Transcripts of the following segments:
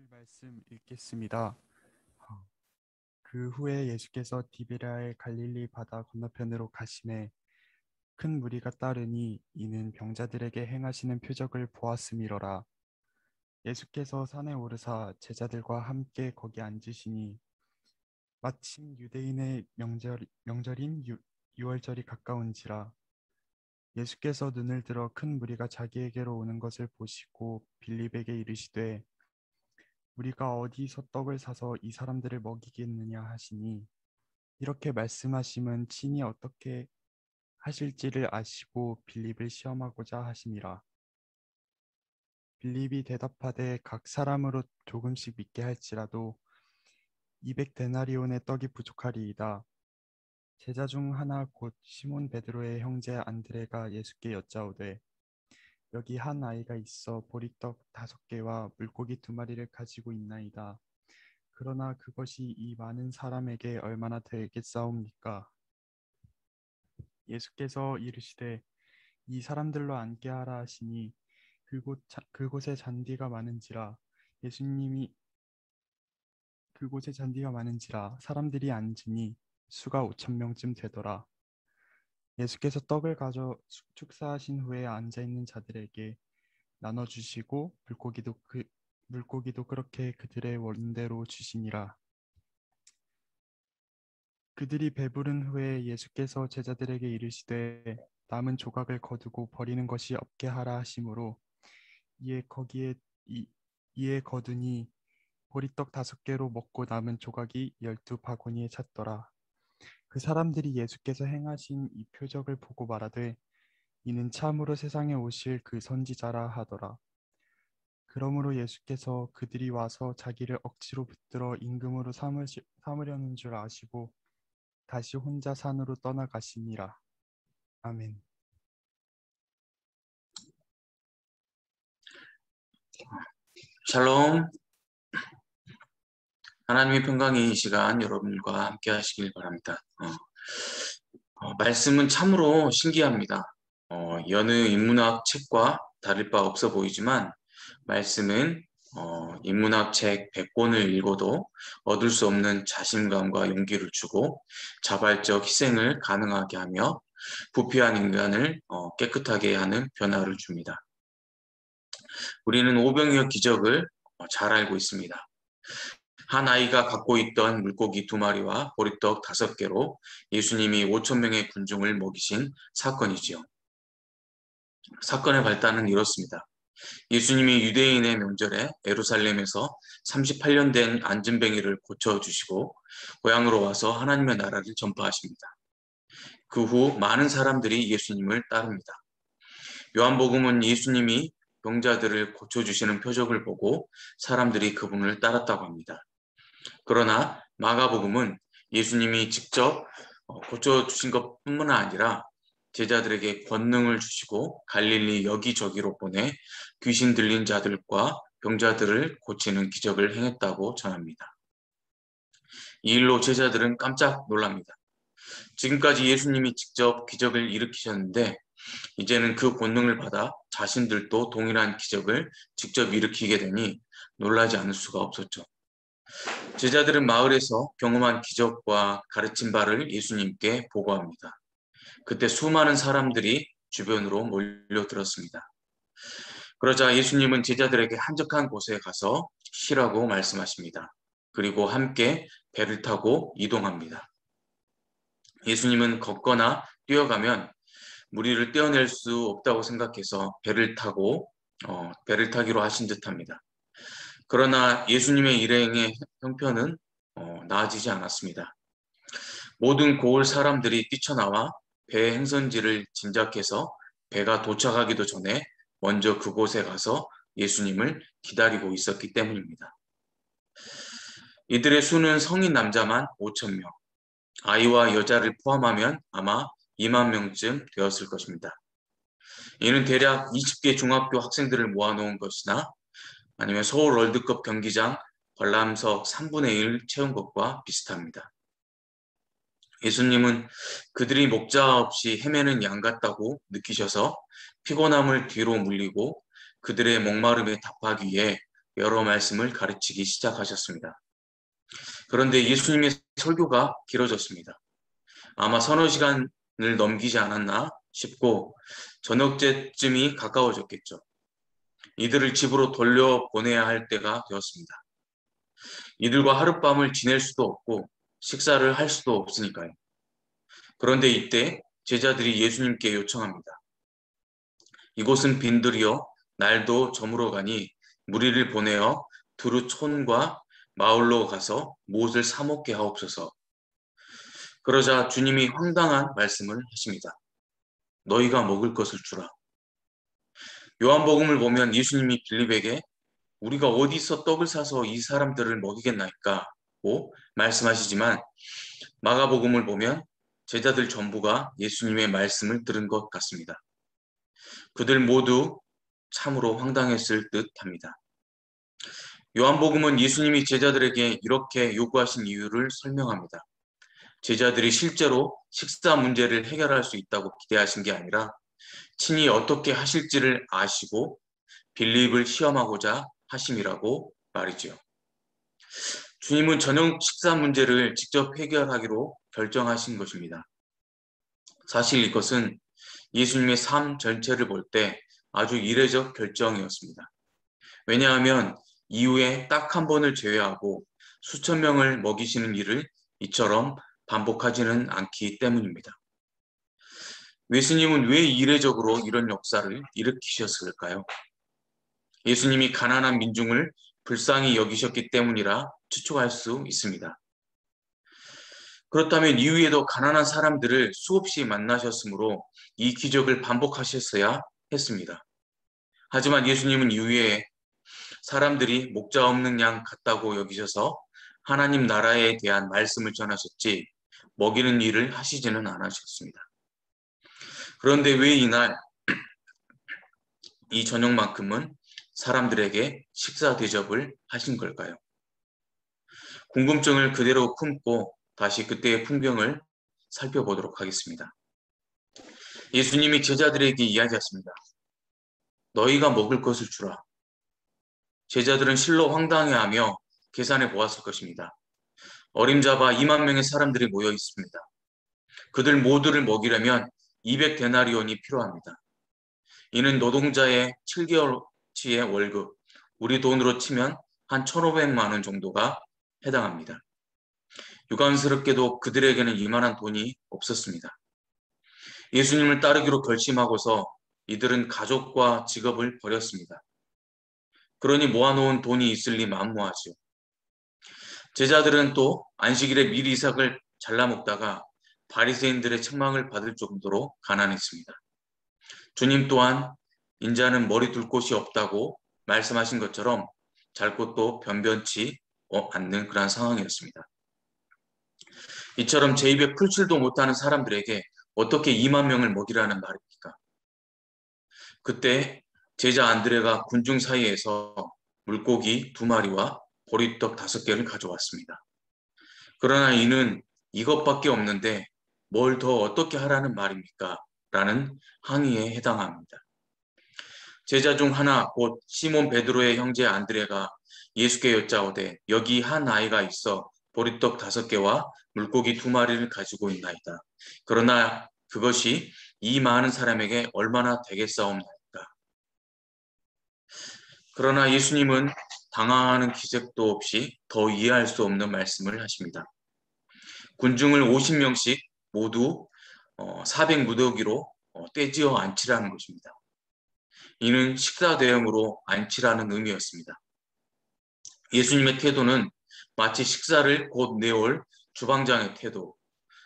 오늘 말씀 읽겠습니다. 그 후에 예수께서 디베랴의 갈릴리 바다 건너편으로 가시매 큰 무리가 따르니 이는 병자들에게 행하시는 표적을 보았음이로라. 예수께서 산에 오르사 제자들과 함께 거기 앉으시니 마침 유대인의 명절인 유월절이 가까운지라. 예수께서 눈을 들어 큰 무리가 자기에게로 오는 것을 보시고 빌립에게 이르시되 우리가 어디서 떡을 사서 이 사람들을 먹이겠느냐 하시니 이렇게 말씀하심은 친히 어떻게 하실지를 아시고 빌립을 시험하고자 하심이라. 빌립이 대답하되 각 사람으로 조금씩 믿게 할지라도 200데나리온의 떡이 부족하리이다. 제자 중 하나 곧 시몬 베드로의 형제 안드레가 예수께 여짜오되 여기 한 아이가 있어 보리떡 5개와 물고기 2마리를 가지고 있나이다. 그러나 그것이 이 많은 사람에게 얼마나 되겠사옵니까? 예수께서 이르시되 이 사람들로 앉게 하라 하시니 그곳에 잔디가 많은지라. 예수님이 그곳에 잔디가 많은지라 사람들이 앉으니 수가 5,000명쯤 되더라. 예수께서 떡을 가져 축사하신 후에 앉아 있는 자들에게 나눠 주시고 물고기도 그렇게 그들의 원대로 주시니라. 그들이 배부른 후에 예수께서 제자들에게 이르시되 남은 조각을 거두고 버리는 것이 없게 하라 하심으로 이에 거기에 이, 이에 거두니 보리떡 5개로 먹고 남은 조각이 12바구니에 찼더라. 그 사람들이 예수께서 행하신 이 표적을 보고 말하되 이는 참으로 세상에 오실 그 선지자라 하더라. 그러므로 예수께서 그들이 와서 자기를 억지로 붙들어 임금으로 삼으려는 줄 아시고 다시 혼자 산으로 떠나가시니라. 아멘. 샬롬. 하나님의 평강이 이 시간 여러분과 함께 하시길 바랍니다. 말씀은 참으로 신기합니다. 여느 인문학 책과 다를 바 없어 보이지만 말씀은 인문학 책 100권을 읽어도 얻을 수 없는 자신감과 용기를 주고 자발적 희생을 가능하게 하며 부패한 인간을 깨끗하게 하는 변화를 줍니다. 우리는 오병이어 기적을 잘 알고 있습니다. 한 아이가 갖고 있던 물고기 2마리와 보리떡 5개로 예수님이 5,000명의 군중을 먹이신 사건이지요. 사건의 발단은 이렇습니다. 예수님이 유대인의 명절에 예루살렘에서 38년 된 안진뱅이를 고쳐주시고 고향으로 와서 하나님의 나라를 전파하십니다. 그 후 많은 사람들이 예수님을 따릅니다. 요한복음은 예수님이 병자들을 고쳐주시는 표적을 보고 사람들이 그분을 따랐다고 합니다. 그러나 마가복음은 예수님이 직접 고쳐주신 것뿐만 아니라 제자들에게 권능을 주시고 갈릴리 여기저기로 보내 귀신 들린 자들과 병자들을 고치는 기적을 행했다고 전합니다. 이 일로 제자들은 깜짝 놀랍니다. 지금까지 예수님이 직접 기적을 일으키셨는데 이제는 그 권능을 받아 자신들도 동일한 기적을 직접 일으키게 되니 놀라지 않을 수가 없었죠. 제자들은 마을에서 경험한 기적과 가르친 바를 예수님께 보고합니다. 그때 수많은 사람들이 주변으로 몰려들었습니다. 그러자 예수님은 제자들에게 한적한 곳에 가서 쉬라고 말씀하십니다. 그리고 함께 배를 타고 이동합니다. 예수님은 걷거나 뛰어가면 무리를 떼어낼 수 없다고 생각해서 배를 타기로 하신 듯합니다. 그러나 예수님의 일행의 형편은 나아지지 않았습니다. 모든 고을 사람들이 뛰쳐나와 배의 행선지를 짐작해서 배가 도착하기도 전에 먼저 그곳에 가서 예수님을 기다리고 있었기 때문입니다. 이들의 수는 성인 남자만 5,000명, 아이와 여자를 포함하면 아마 2만 명쯤 되었을 것입니다. 이는 대략 20개 중학교 학생들을 모아놓은 것이나 아니면 서울 월드컵 경기장 관람석 3분의 1 채운 것과 비슷합니다. 예수님은 그들이 목자 없이 헤매는 양 같다고 느끼셔서 피곤함을 뒤로 물리고 그들의 목마름에 답하기 위해 여러 말씀을 가르치기 시작하셨습니다. 그런데 예수님의 설교가 길어졌습니다. 아마 서너 시간을 넘기지 않았나 싶고 저녁때쯤이 가까워졌겠죠. 이들을 집으로 돌려보내야 할 때가 되었습니다. 이들과 하룻밤을 지낼 수도 없고 식사를 할 수도 없으니까요. 그런데 이때 제자들이 예수님께 요청합니다. 이곳은 빈들이여 날도 저물어 가니 무리를 보내어 두루 촌과 마을로 가서 무엇을 사 먹게 하옵소서. 그러자 주님이 황당한 말씀을 하십니다. 너희가 먹을 것을 주라. 요한복음을 보면 예수님이 빌립에게 우리가 어디서 떡을 사서 이 사람들을 먹이겠나이까고 말씀하시지만 마가복음을 보면 제자들 전부가 예수님의 말씀을 들은 것 같습니다. 그들 모두 참으로 황당했을 듯합니다. 요한복음은 예수님이 제자들에게 이렇게 요구하신 이유를 설명합니다. 제자들이 실제로 식사 문제를 해결할 수 있다고 기대하신 게 아니라 친히 어떻게 하실지를 아시고 빌립을 시험하고자 하심이라고 말이지요. 주님은 저녁 식사 문제를 직접 해결하기로 결정하신 것입니다. 사실 이것은 예수님의 삶 전체를 볼 때 아주 이례적 결정이었습니다. 왜냐하면 이후에 딱 한 번을 제외하고 수천 명을 먹이시는 일을 이처럼 반복하지는 않기 때문입니다. 예수님은 왜 이례적으로 이런 역사를 일으키셨을까요? 예수님이 가난한 민중을 불쌍히 여기셨기 때문이라 추측할 수 있습니다. 그렇다면 이후에도 가난한 사람들을 수없이 만나셨으므로 이 기적을 반복하셨어야 했습니다. 하지만 예수님은 이후에 사람들이 목자 없는 양 같다고 여기셔서 하나님 나라에 대한 말씀을 전하셨지 먹이는 일을 하시지는 않으셨습니다. 그런데 왜 이날 이 저녁만큼은 사람들에게 식사 대접을 하신 걸까요? 궁금증을 그대로 품고 다시 그때의 풍경을 살펴보도록 하겠습니다. 예수님이 제자들에게 이야기하십니다. 너희가 먹을 것을 주라. 제자들은 실로 황당해하며 계산해 보았을 것입니다. 어림잡아 2만 명의 사람들이 모여 있습니다. 그들 모두를 먹이려면 200데나리온이 필요합니다. 이는 노동자의 7개월치의 월급, 우리 돈으로 치면 한 1,500만 원 정도가 해당합니다. 유감스럽게도 그들에게는 이만한 돈이 없었습니다. 예수님을 따르기로 결심하고서 이들은 가족과 직업을 버렸습니다. 그러니 모아놓은 돈이 있을 리 만무하지요. 제자들은 또 안식일에 미리 이삭을 잘라먹다가 바리새인들의 책망을 받을 정도로 가난했습니다. 주님 또한 인자는 머리 둘 곳이 없다고 말씀하신 것처럼 잘 곳도 변변치 않는 그런 상황이었습니다. 이처럼 제 입에 풀칠도 못하는 사람들에게 어떻게 2만 명을 먹이라는 말입니까? 그때 제자 안드레가 군중 사이에서 물고기 2마리와 보리떡 5개를 가져왔습니다. 그러나 이는 이것밖에 없는데 뭘 더 어떻게 하라는 말입니까? 라는 항의에 해당합니다. 제자 중 하나 곧 시몬 베드로의 형제 안드레가 예수께 여짜오되 여기 한 아이가 있어 보리떡 5개와 물고기 2마리를 가지고 있나이다. 그러나 그것이 이 많은 사람에게 얼마나 되겠사옵나이까. 그러나 예수님은 당황하는 기색도 없이 더 이해할 수 없는 말씀을 하십니다. 군중을 50명씩 모두 400무더기로 떼지어 앉히라는 것입니다. 이는 식사 대용으로 앉히라는 의미였습니다. 예수님의 태도는 마치 식사를 곧 내올 주방장의 태도,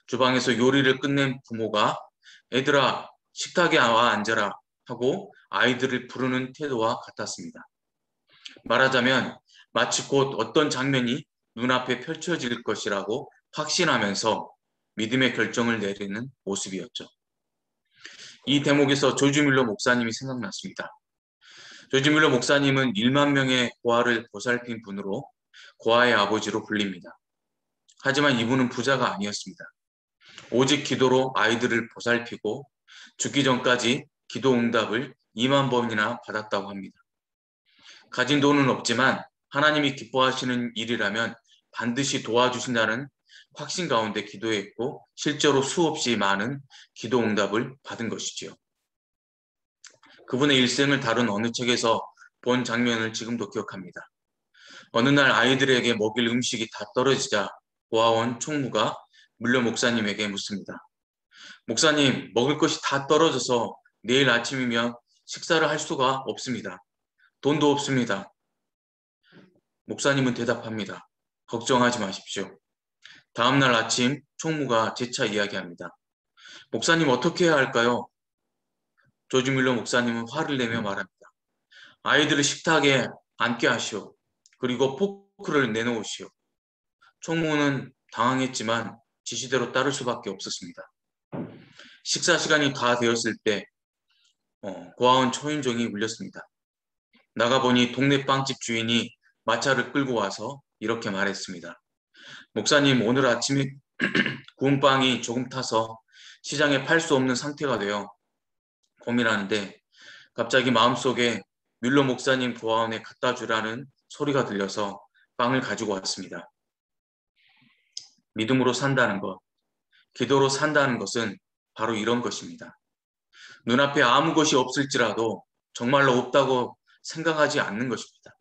주방에서 요리를 끝낸 부모가 애들아 식탁에 와 앉아라 하고 아이들을 부르는 태도와 같았습니다. 말하자면 마치 곧 어떤 장면이 눈앞에 펼쳐질 것이라고 확신하면서 믿음의 결정을 내리는 모습이었죠. 이 대목에서 조지 뮬러 목사님이 생각났습니다. 조지 뮬러 목사님은 1만 명의 고아를 보살핀 분으로 고아의 아버지로 불립니다. 하지만 이분은 부자가 아니었습니다. 오직 기도로 아이들을 보살피고 죽기 전까지 기도 응답을 2만 번이나 받았다고 합니다. 가진 돈은 없지만 하나님이 기뻐하시는 일이라면 반드시 도와주신다는 확신 가운데 기도했고 실제로 수없이 많은 기도 응답을 받은 것이지요. 그분의 일생을 다룬 어느 책에서 본 장면을 지금도 기억합니다. 어느 날 아이들에게 먹일 음식이 다 떨어지자 보아원 총무가 물려 목사님에게 묻습니다. 목사님, 먹을 것이 다 떨어져서 내일 아침이면 식사를 할 수가 없습니다. 돈도 없습니다. 목사님은 대답합니다. 걱정하지 마십시오. 다음날 아침 총무가 재차 이야기합니다. 목사님 어떻게 해야 할까요? 조지 밀러 목사님은 화를 내며 말합니다. 아이들을 식탁에 앉게 하시오. 그리고 포크를 내놓으시오. 총무는 당황했지만 지시대로 따를 수밖에 없었습니다. 식사 시간이 다 되었을 때 고아원 초인종이 울렸습니다. 나가보니 동네 빵집 주인이 마차를 끌고 와서 이렇게 말했습니다. 목사님, 오늘 아침에 구운 빵이 조금 타서 시장에 팔 수 없는 상태가 되어 고민하는데 갑자기 마음속에 뮬러 목사님 고아원에 갖다 주라는 소리가 들려서 빵을 가지고 왔습니다. 믿음으로 산다는 것, 기도로 산다는 것은 바로 이런 것입니다. 눈앞에 아무 것이 없을지라도 정말로 없다고 생각하지 않는 것입니다.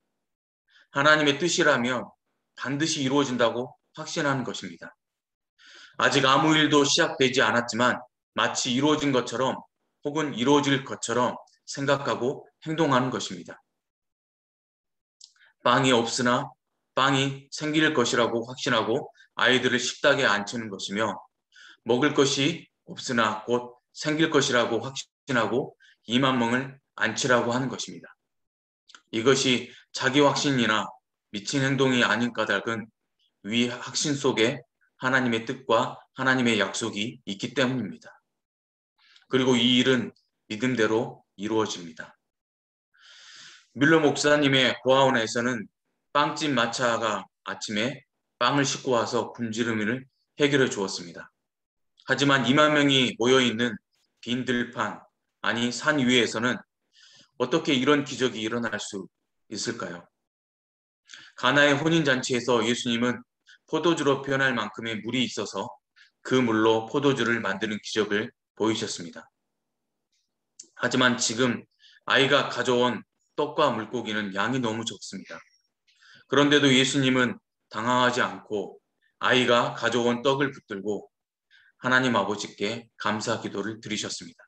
하나님의 뜻이라면 반드시 이루어진다고 확신하는 것입니다. 아직 아무 일도 시작되지 않았지만 마치 이루어진 것처럼 혹은 이루어질 것처럼 생각하고 행동하는 것입니다. 빵이 없으나 빵이 생길 것이라고 확신하고 아이들을 식탁에 앉히는 것이며 먹을 것이 없으나 곧 생길 것이라고 확신하고 2만 명을 앉히라고 하는 것입니다. 이것이 자기 확신이나 미친 행동이 아닌 까닭은 위 확신 속에 하나님의 뜻과 하나님의 약속이 있기 때문입니다. 그리고 이 일은 믿음대로 이루어집니다. 뮬러 목사님의 고아원에서는 빵집 마차가 아침에 빵을 싣고 와서 굶주림을 해결해 주었습니다. 하지만 2만 명이 모여있는 빈 들판, 아니 산 위에서는 어떻게 이런 기적이 일어날 수 있을까요? 가나의 혼인잔치에서 예수님은 포도주로 변할 만큼의 물이 있어서 그 물로 포도주를 만드는 기적을 보이셨습니다. 하지만 지금 아이가 가져온 떡과 물고기는 양이 너무 적습니다. 그런데도 예수님은 당황하지 않고 아이가 가져온 떡을 붙들고 하나님 아버지께 감사 기도를 드리셨습니다.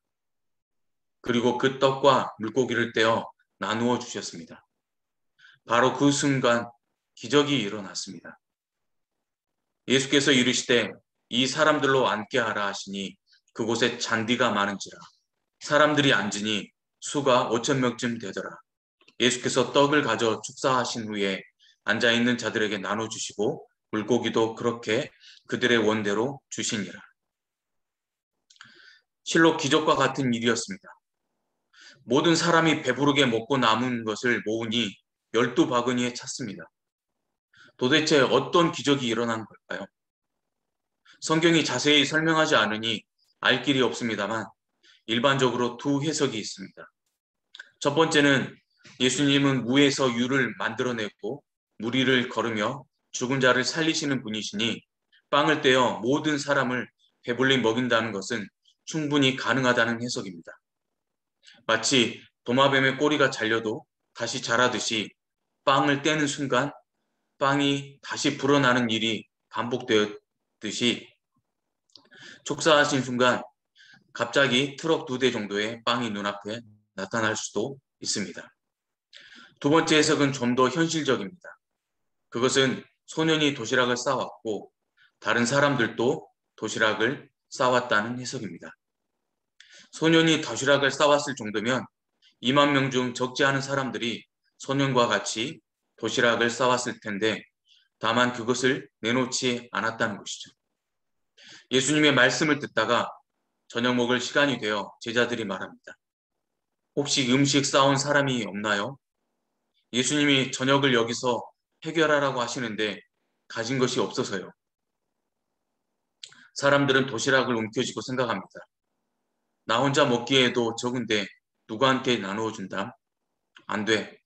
그리고 그 떡과 물고기를 떼어 나누어 주셨습니다. 바로 그 순간 기적이 일어났습니다. 예수께서 이르시되 이 사람들로 앉게 하라 하시니 그곳에 잔디가 많은지라 사람들이 앉으니 수가 5천 명쯤 되더라. 예수께서 떡을 가져 축사하신 후에 앉아있는 자들에게 나눠주시고 물고기도 그렇게 그들의 원대로 주시니라. 실로 기적과 같은 일이었습니다. 모든 사람이 배부르게 먹고 남은 것을 모으니 12바구니에 찼습니다. 도대체 어떤 기적이 일어난 걸까요? 성경이 자세히 설명하지 않으니 알 길이 없습니다만 일반적으로 두 해석이 있습니다. 첫 번째는 예수님은 무에서 유를 만들어내고 무리를 걸으며 죽은 자를 살리시는 분이시니 빵을 떼어 모든 사람을 배불리 먹인다는 것은 충분히 가능하다는 해석입니다. 마치 도마뱀의 꼬리가 잘려도 다시 자라듯이 빵을 떼는 순간 빵이 다시 불어나는 일이 반복되었듯이 촉사하신 순간 갑자기 트럭 2대 정도의 빵이 눈앞에 나타날 수도 있습니다. 두 번째 해석은 좀 더 현실적입니다. 그것은 소년이 도시락을 싸왔고 다른 사람들도 도시락을 싸왔다는 해석입니다. 소년이 도시락을 싸왔을 정도면 2만 명 중 적지 않은 사람들이 소년과 같이 도시락을 싸왔을 텐데 다만 그것을 내놓지 않았다는 것이죠. 예수님의 말씀을 듣다가 저녁 먹을 시간이 되어 제자들이 말합니다. 혹시 음식 싸온 사람이 없나요? 예수님이 저녁을 여기서 해결하라고 하시는데 가진 것이 없어서요. 사람들은 도시락을 움켜쥐고 생각합니다. 나 혼자 먹기에도 적은데 누구한테 나누어 준다? 안 돼.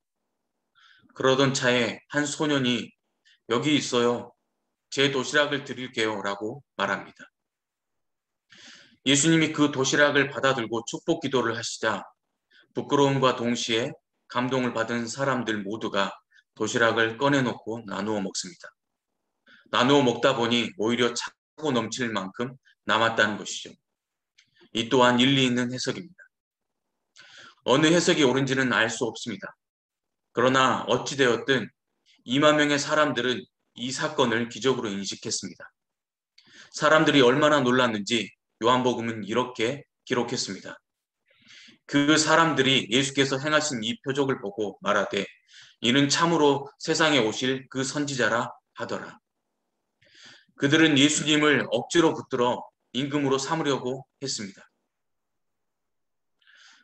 그러던 차에 한 소년이 여기 있어요. 제 도시락을 드릴게요. 라고 말합니다. 예수님이 그 도시락을 받아들고 축복 기도를 하시자 부끄러움과 동시에 감동을 받은 사람들 모두가 도시락을 꺼내놓고 나누어 먹습니다. 나누어 먹다 보니 오히려 차고 넘칠 만큼 남았다는 것이죠. 이 또한 일리 있는 해석입니다. 어느 해석이 옳은지는 알 수 없습니다. 그러나 어찌되었든 2만 명의 사람들은 이 사건을 기적으로 인식했습니다. 사람들이 얼마나 놀랐는지 요한복음은 이렇게 기록했습니다. 그 사람들이 예수께서 행하신 이 표적을 보고 말하되 이는 참으로 세상에 오실 그 선지자라 하더라. 그들은 예수님을 억지로 붙들어 임금으로 삼으려고 했습니다.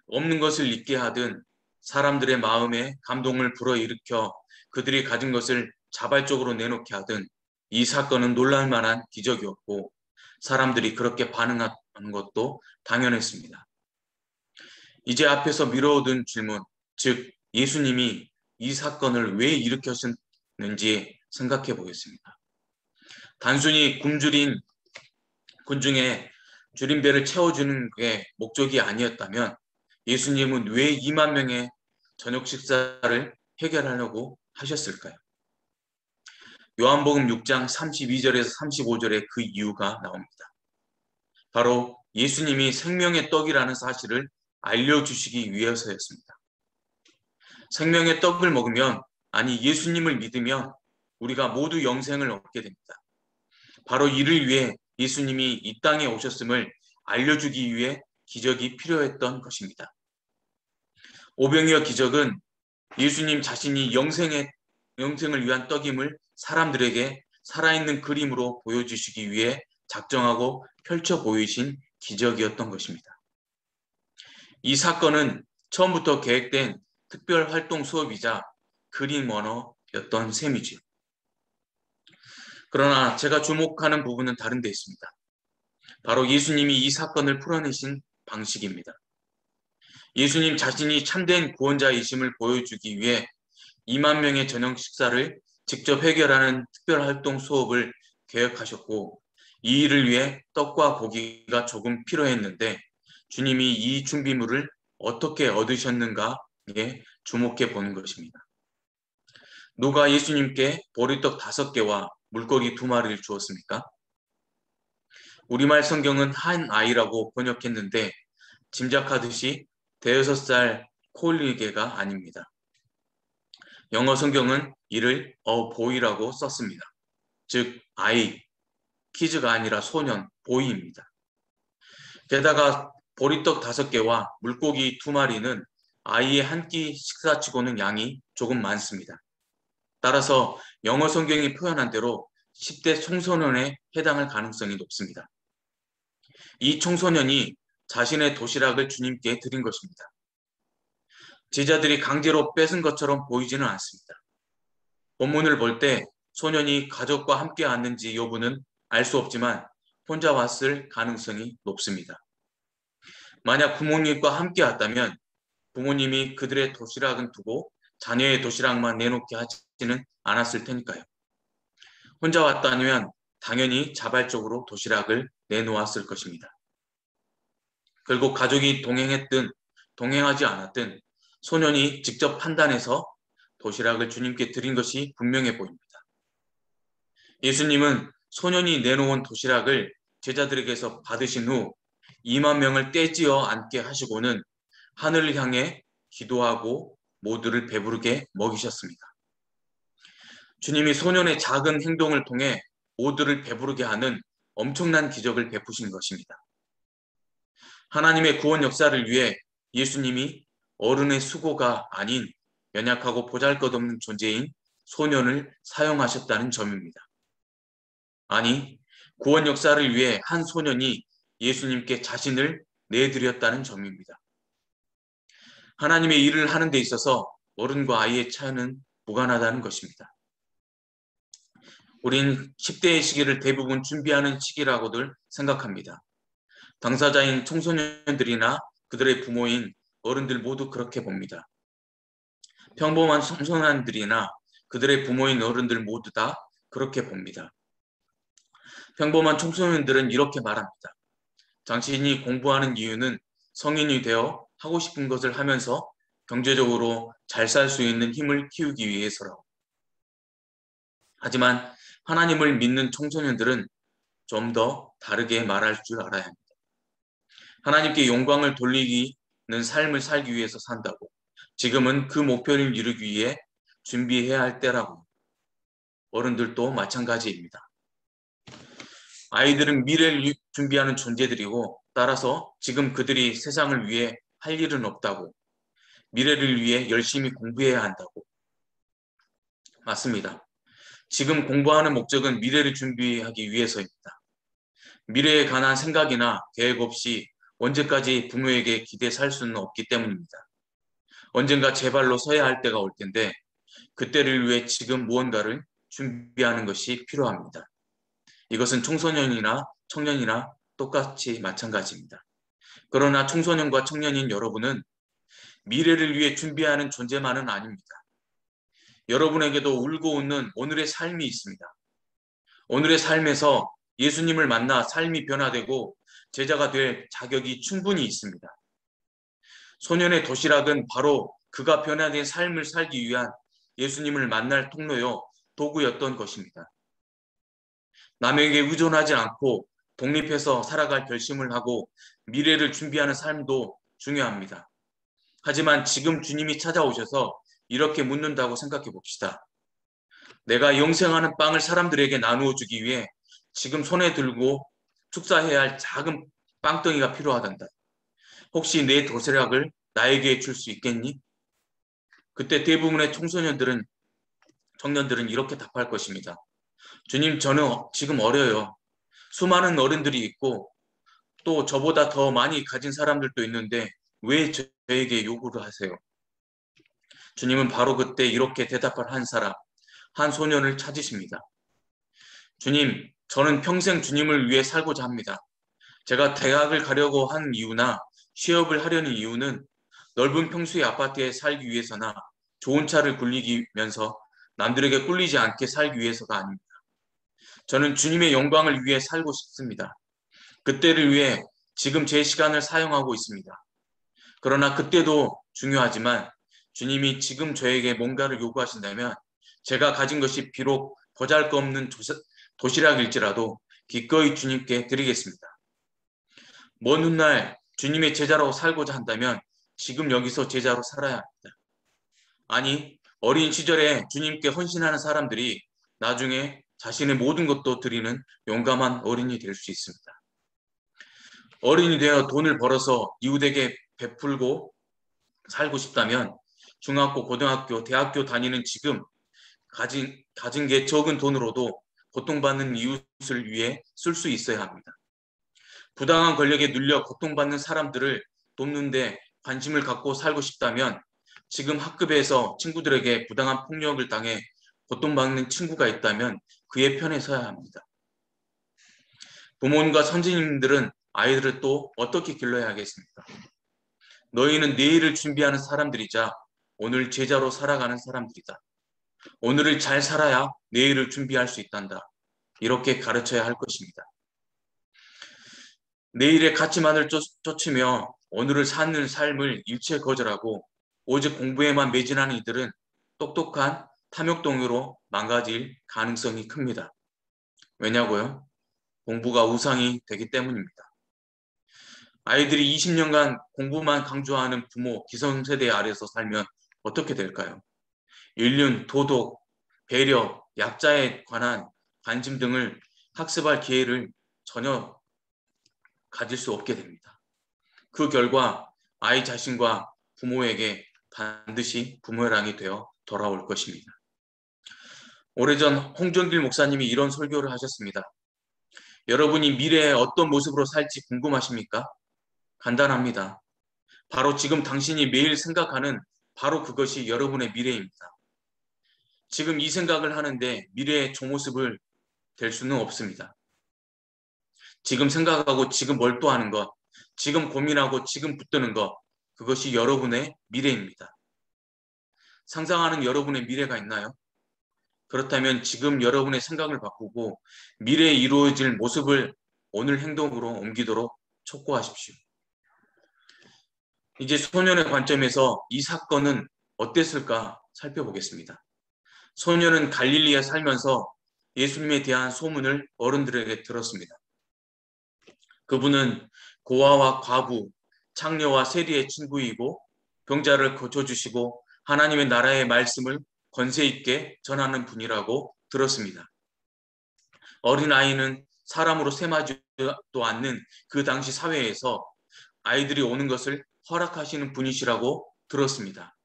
없는 것을 있게 하든 사람들의 마음에 감동을 불어일으켜 그들이 가진 것을 자발적으로 내놓게 하든 이 사건은 놀랄만한 기적이었고 사람들이 그렇게 반응하는 것도 당연했습니다. 이제 앞에서 미뤄둔 질문, 즉 예수님이 이 사건을 왜 일으켰는지 생각해 보겠습니다. 단순히 굶주린 군중에 줄임배를 채워주는 게 목적이 아니었다면 예수님은 왜 2만 명의 저녁 식사를 해결하려고 하셨을까요? 요한복음 6장 32절에서 35절에 그 이유가 나옵니다. 바로 예수님이 생명의 떡이라는 사실을 알려주시기 위해서였습니다. 생명의 떡을 먹으면, 아니 예수님을 믿으면 우리가 모두 영생을 얻게 됩니다. 바로 이를 위해 예수님이 이 땅에 오셨음을 알려주기 위해 기적이 필요했던 것입니다. 오병이어 기적은 예수님 자신이 영생을 위한 떡임을 사람들에게 살아있는 그림으로 보여주시기 위해 작정하고 펼쳐 보이신 기적이었던 것입니다. 이 사건은 처음부터 계획된 특별 활동 수업이자 그림 언어였던 셈이지요. 그러나 제가 주목하는 부분은 다른 데 있습니다. 바로 예수님이 이 사건을 풀어내신 방식입니다. 예수님 자신이 참된 구원자이심을 보여주기 위해 2만 명의 저녁 식사를 직접 해결하는 특별활동 수업을 계획하셨고 이 일을 위해 떡과 고기가 조금 필요했는데 주님이 이 준비물을 어떻게 얻으셨는가에 주목해 보는 것입니다. 누가 예수님께 보리떡 5개와 물고기 2마리를 주었습니까? 우리말 성경은 한 아이라고 번역했는데 짐작하듯이 대여섯 살 콜리게가 아닙니다. 영어 성경은 이를 a boy라고 썼습니다. 즉 아이, 키즈가 아니라 소년, 보이입니다. 게다가 보리떡 5개와 물고기 2마리는 아이의 한 끼 식사치고는 양이 조금 많습니다. 따라서 영어 성경이 표현한 대로 10대 청소년에 해당할 가능성이 높습니다. 이 청소년이 자신의 도시락을 주님께 드린 것입니다. 제자들이 강제로 뺏은 것처럼 보이지는 않습니다. 본문을 볼 때 소년이 가족과 함께 왔는지 여부는 알 수 없지만 혼자 왔을 가능성이 높습니다. 만약 부모님과 함께 왔다면 부모님이 그들의 도시락은 두고 자녀의 도시락만 내놓게 하지는 않았을 테니까요. 혼자 왔다면 당연히 자발적으로 도시락을 내놓았을 것입니다. 결국 가족이 동행했든 동행하지 않았든 소년이 직접 판단해서 도시락을 주님께 드린 것이 분명해 보입니다. 예수님은 소년이 내놓은 도시락을 제자들에게서 받으신 후 2만 명을 떼지어 앉게 하시고는 하늘을 향해 기도하고 모두를 배부르게 먹이셨습니다. 주님이 소년의 작은 행동을 통해 모두를 배부르게 하는 엄청난 기적을 베푸신 것입니다. 하나님의 구원 역사를 위해 예수님이 어른의 수고가 아닌 연약하고 보잘것없는 존재인 소년을 사용하셨다는 점입니다. 아니, 구원 역사를 위해 한 소년이 예수님께 자신을 내드렸다는 점입니다. 하나님의 일을 하는 데 있어서 어른과 아이의 차이는 무관하다는 것입니다. 우린 10대의 시기를 대부분 준비하는 시기라고들 생각합니다. 당사자인 청소년들이나 그들의 부모인 어른들 모두 그렇게 봅니다. 평범한 청소년들이나 그들의 부모인 어른들 모두 다 그렇게 봅니다. 평범한 청소년들은 이렇게 말합니다. 당신이 공부하는 이유는 성인이 되어 하고 싶은 것을 하면서 경제적으로 잘 살 수 있는 힘을 키우기 위해서라고. 하지만 하나님을 믿는 청소년들은 좀 더 다르게 말할 줄 알아야 합니다. 하나님께 영광을 돌리는 삶을 살기 위해서 산다고. 지금은 그 목표를 이루기 위해 준비해야 할 때라고. 어른들도 마찬가지입니다. 아이들은 미래를 준비하는 존재들이고 따라서 지금 그들이 세상을 위해 할 일은 없다고. 미래를 위해 열심히 공부해야 한다고. 맞습니다. 지금 공부하는 목적은 미래를 준비하기 위해서입니다. 미래에 관한 생각이나 계획 없이 언제까지 부모에게 기대 살 수는 없기 때문입니다. 언젠가 제 발로 서야 할 때가 올 텐데 그때를 위해 지금 무언가를 준비하는 것이 필요합니다. 이것은 청소년이나 청년이나 똑같이 마찬가지입니다. 그러나 청소년과 청년인 여러분은 미래를 위해 준비하는 존재만은 아닙니다. 여러분에게도 울고 웃는 오늘의 삶이 있습니다. 오늘의 삶에서 예수님을 만나 삶이 변화되고 제자가 될 자격이 충분히 있습니다. 소년의 도시락은 바로 그가 변화된 삶을 살기 위한 예수님을 만날 통로요 도구였던 것입니다. 남에게 의존하지 않고 독립해서 살아갈 결심을 하고 미래를 준비하는 삶도 중요합니다. 하지만 지금 주님이 찾아오셔서 이렇게 묻는다고 생각해 봅시다. 내가 영생하는 빵을 사람들에게 나누어 주기 위해 지금 손에 들고 축사해야 할 작은 빵덩이가 필요하단다. 혹시 내 도시락을 나에게 줄 수 있겠니? 그때 대부분의 청년들은 이렇게 답할 것입니다. 주님, 저는 지금 어려요. 수많은 어른들이 있고 또 저보다 더 많이 가진 사람들도 있는데 왜 저에게 요구를 하세요? 주님은 바로 그때 이렇게 대답을 한 사람, 한 소년을 찾으십니다. 주님, 저는 평생 주님을 위해 살고자 합니다. 제가 대학을 가려고 한 이유나 취업을 하려는 이유는 넓은 평수의 아파트에 살기 위해서나 좋은 차를 굴리면서 남들에게 꿀리지 않게 살기 위해서가 아닙니다. 저는 주님의 영광을 위해 살고 싶습니다. 그때를 위해 지금 제 시간을 사용하고 있습니다. 그러나 그때도 중요하지만 주님이 지금 저에게 뭔가를 요구하신다면 제가 가진 것이 비록 보잘것없는 도시락일지라도 기꺼이 주님께 드리겠습니다. 먼 훗날 주님의 제자로 살고자 한다면 지금 여기서 제자로 살아야 합니다. 아니, 어린 시절에 주님께 헌신하는 사람들이 나중에 자신의 모든 것도 드리는 용감한 어린이 될 수 있습니다. 어린이 되어 돈을 벌어서 이웃에게 베풀고 살고 싶다면 중학교, 고등학교, 대학교 다니는 지금 가진 게 적은 돈으로도 고통받는 이웃을 위해 쓸 수 있어야 합니다. 부당한 권력에 눌려 고통받는 사람들을 돕는데 관심을 갖고 살고 싶다면 지금 학급에서 친구들에게 부당한 폭력을 당해 고통받는 친구가 있다면 그의 편에 서야 합니다. 부모님과 선생님들은 아이들을 또 어떻게 길러야 하겠습니까? 너희는 내일을 준비하는 사람들이자 오늘 제자로 살아가는 사람들이다. 오늘을 잘 살아야 내일을 준비할 수 있단다. 이렇게 가르쳐야 할 것입니다. 내일의 가치만을 쫓으며 오늘을 사는 삶을 일체 거절하고 오직 공부에만 매진하는 이들은 똑똑한 탐욕동으로 망가질 가능성이 큽니다. 왜냐고요? 공부가 우상이 되기 때문입니다. 아이들이 20년간 공부만 강조하는 부모, 기성세대 아래서 살면 어떻게 될까요? 인륜, 도덕, 배려, 약자에 관한 관심 등을 학습할 기회를 전혀 가질 수 없게 됩니다. 그 결과 아이 자신과 부모에게 반드시 부메랑이 되어 돌아올 것입니다. 오래전 홍정길 목사님이 이런 설교를 하셨습니다. 여러분이 미래에 어떤 모습으로 살지 궁금하십니까? 간단합니다. 바로 지금 당신이 매일 생각하는 바로 그것이 여러분의 미래입니다. 지금 이 생각을 하는데 미래의 저 모습을 될 수는 없습니다. 지금 생각하고 지금 몰두하는 것, 지금 고민하고 지금 붙드는 것, 그것이 여러분의 미래입니다. 상상하는 여러분의 미래가 있나요? 그렇다면 지금 여러분의 생각을 바꾸고 미래에 이루어질 모습을 오늘 행동으로 옮기도록 촉구하십시오. 이제 소년의 관점에서 이 사건은 어땠을까 살펴보겠습니다. 소년은 갈릴리에 살면서 예수님에 대한 소문을 어른들에게 들었습니다. 그분은 고아와 과부, 창녀와 세리의 친구이고 병자를 고쳐주시고 하나님의 나라의 말씀을 권세 있게 전하는 분이라고 들었습니다. 어린아이는 사람으로 세마지도 않는 그 당시 사회에서 아이들이 오는 것을 허락하시는 분이시라고 들었습니다.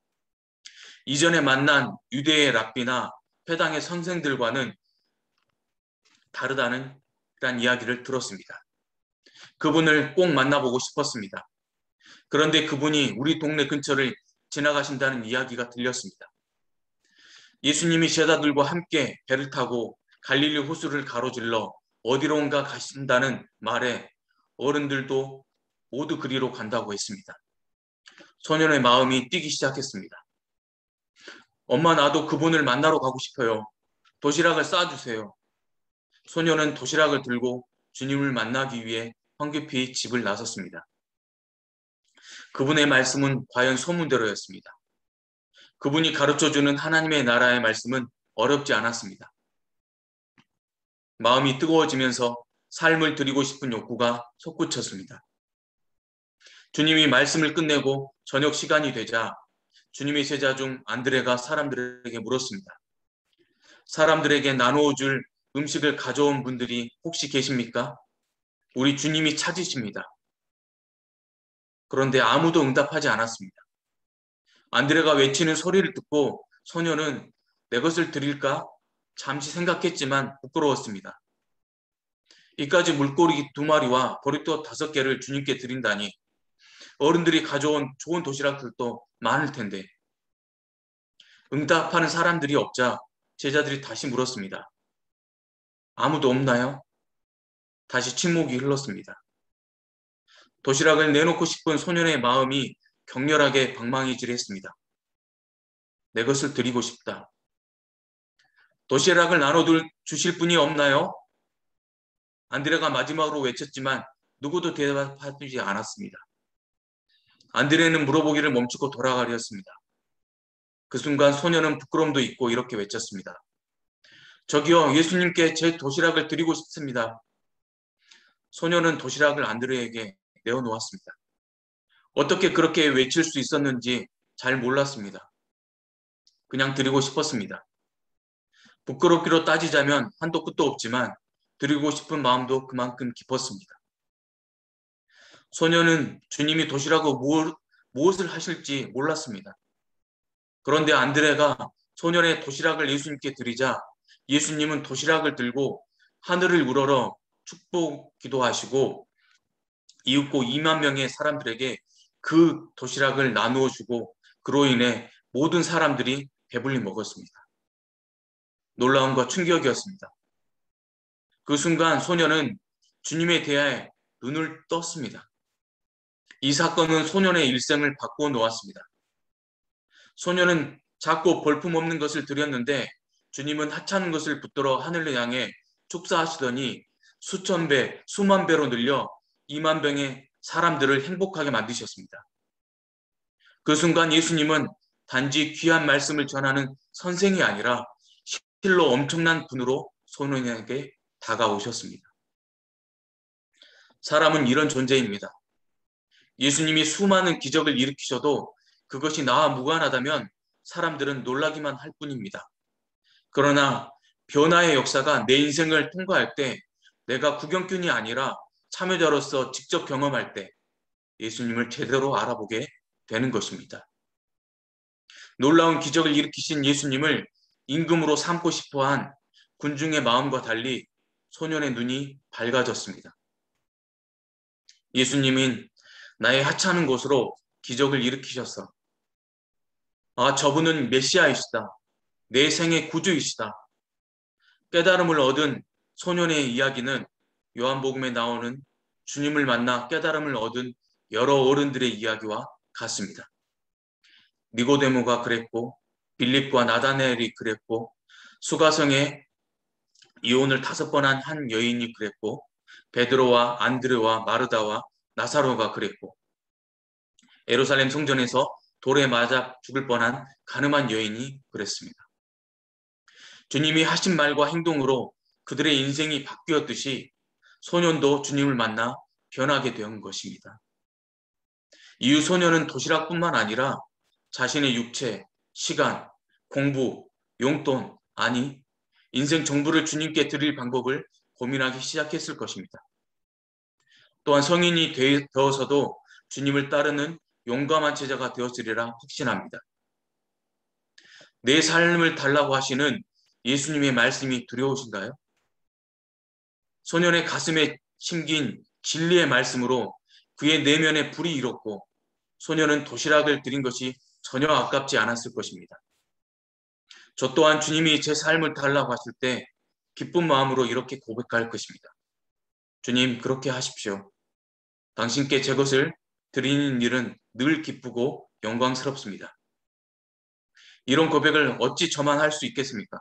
이전에 만난 유대의 랍비나 회당의 선생들과는 다르다는 이야기를 들었습니다. 그분을 꼭 만나보고 싶었습니다. 그런데 그분이 우리 동네 근처를 지나가신다는 이야기가 들렸습니다. 예수님이 제자들과 함께 배를 타고 갈릴리 호수를 가로질러 어디론가 가신다는 말에 어른들도 모두 그리로 간다고 했습니다. 소년의 마음이 뛰기 시작했습니다. 엄마, 나도 그분을 만나러 가고 싶어요. 도시락을 싸주세요. 소년은 도시락을 들고 주님을 만나기 위해 황급히 집을 나섰습니다. 그분의 말씀은 과연 소문대로였습니다. 그분이 가르쳐주는 하나님의 나라의 말씀은 어렵지 않았습니다. 마음이 뜨거워지면서 삶을 드리고 싶은 욕구가 솟구쳤습니다. 주님이 말씀을 끝내고 저녁 시간이 되자 주님의 제자 중 안드레가 사람들에게 물었습니다. 사람들에게 나누어 줄 음식을 가져온 분들이 혹시 계십니까? 우리 주님이 찾으십니다. 그런데 아무도 응답하지 않았습니다. 안드레가 외치는 소리를 듣고 소녀는 내 것을 드릴까? 잠시 생각했지만 부끄러웠습니다. 이까지 물고기 2마리와 보리떡 5개를 주님께 드린다니 어른들이 가져온 좋은 도시락들도 많을 텐데. 응답하는 사람들이 없자 제자들이 다시 물었습니다. 아무도 없나요? 다시 침묵이 흘렀습니다. 도시락을 내놓고 싶은 소년의 마음이 격렬하게 방망이질했습니다. 내 것을 드리고 싶다. 도시락을 나눠 주실 분이 없나요? 안드레가 마지막으로 외쳤지만 누구도 대답하지 않았습니다. 안드레는 물어보기를 멈추고 돌아가려 했습니다. 그 순간 소년은 부끄러움도 있고 이렇게 외쳤습니다. 저기요, 예수님께 제 도시락을 드리고 싶습니다. 소년은 도시락을 안드레에게 내어놓았습니다. 어떻게 그렇게 외칠 수 있었는지 잘 몰랐습니다. 그냥 드리고 싶었습니다. 부끄럽기로 따지자면 한도 끝도 없지만 드리고 싶은 마음도 그만큼 깊었습니다. 소년은 주님이 도시락을 무엇을 하실지 몰랐습니다. 그런데 안드레가 소년의 도시락을 예수님께 드리자 예수님은 도시락을 들고 하늘을 우러러 축복 기도하시고 이윽고 2만 명의 사람들에게 그 도시락을 나누어 주고 그로 인해 모든 사람들이 배불리 먹었습니다. 놀라움과 충격이었습니다. 그 순간 소년은 주님에 대해 눈을 떴습니다. 이 사건은 소년의 일생을 바꾸어 놓았습니다. 소년은 작고 볼품없는 것을 드렸는데 주님은 하찮은 것을 붙들어 하늘을 향해 축사하시더니 수천 배, 수만 배로 늘려 2만 명의 사람들을 행복하게 만드셨습니다. 그 순간 예수님은 단지 귀한 말씀을 전하는 선생이 아니라 실로 엄청난 분으로 소년에게 다가오셨습니다. 사람은 이런 존재입니다. 예수님이 수많은 기적을 일으키셔도 그것이 나와 무관하다면 사람들은 놀라기만 할 뿐입니다. 그러나 변화의 역사가 내 인생을 통과할 때 내가 구경꾼이 아니라 참여자로서 직접 경험할 때 예수님을 제대로 알아보게 되는 것입니다. 놀라운 기적을 일으키신 예수님을 임금으로 삼고 싶어한 군중의 마음과 달리 소년의 눈이 밝아졌습니다. 예수님은 나의 하찮은 곳으로 기적을 일으키셨어. 아, 저분은 메시아이시다. 내 생의 구주이시다. 깨달음을 얻은 소년의 이야기는 요한복음에 나오는 주님을 만나 깨달음을 얻은 여러 어른들의 이야기와 같습니다. 니고데모가 그랬고 빌립과 나다나엘이 그랬고 수가성에 이혼을 5번 한 한 여인이 그랬고 베드로와 안드레와 마르다와 나사로가 그랬고 예루살렘 성전에서 돌에 맞아 죽을 뻔한 가늠한 여인이 그랬습니다. 주님이 하신 말과 행동으로 그들의 인생이 바뀌었듯이 소년도 주님을 만나 변하게 된 것입니다. 이후 소년은 도시락뿐만 아니라 자신의 육체, 시간, 공부, 용돈, 아니 인생 전부를 주님께 드릴 방법을 고민하기 시작했을 것입니다. 또한 성인이 되어서도 주님을 따르는 용감한 제자가 되었으리라 확신합니다. 내 삶을 달라고 하시는 예수님의 말씀이 두려우신가요? 소년의 가슴에 심긴 진리의 말씀으로 그의 내면에 불이 일었고 소년은 도시락을 드린 것이 전혀 아깝지 않았을 것입니다. 저 또한 주님이 제 삶을 달라고 하실 때 기쁜 마음으로 이렇게 고백할 것입니다. 주님, 그렇게 하십시오. 당신께 제 것을 드리는 일은 늘 기쁘고 영광스럽습니다. 이런 고백을 어찌 저만 할 수 있겠습니까?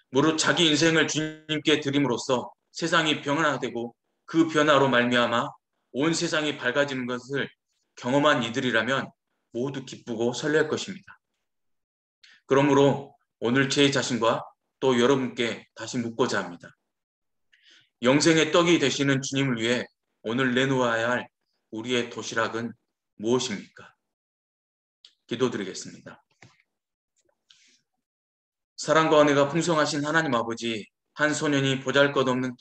무릇 자기 인생을 주님께 드림으로써 세상이 변화되고 그 변화로 말미암아 온 세상이 밝아지는 것을 경험한 이들이라면 모두 기쁘고 설렐 것입니다. 그러므로 오늘 제 자신과 또 여러분께 다시 묻고자 합니다. 영생의 떡이 되시는 주님을 위해 오늘 내놓아야 할 우리의 도시락은 무엇입니까? 기도드리겠습니다. 사랑과 은혜가 풍성하신 하나님 아버지, 한 소년이 보잘것없는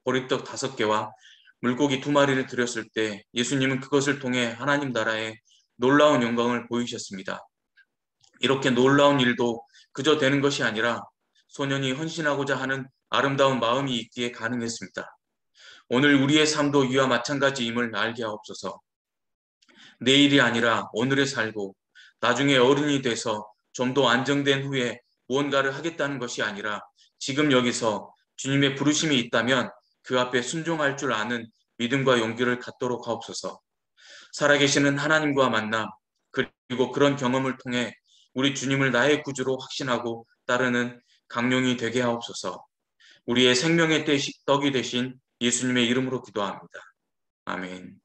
보리떡 5개와 물고기 2마리를 드렸을 때 예수님은 그것을 통해 하나님 나라의 놀라운 영광을 보이셨습니다. 이렇게 놀라운 일도 그저 되는 것이 아니라 소년이 헌신하고자 하는 아름다운 마음이 있기에 가능했습니다. 오늘 우리의 삶도 이와 마찬가지임을 알게 하옵소서. 내일이 아니라 오늘에 살고 나중에 어른이 돼서 좀 더 안정된 후에 무언가를 하겠다는 것이 아니라 지금 여기서 주님의 부르심이 있다면 그 앞에 순종할 줄 아는 믿음과 용기를 갖도록 하옵소서. 살아계시는 하나님과 만남 그리고 그런 경험을 통해 우리 주님을 나의 구주로 확신하고 따르는 강령이 되게 하옵소서. 우리의 생명의 떡이 되신 예수님의 이름으로 기도합니다. 아멘.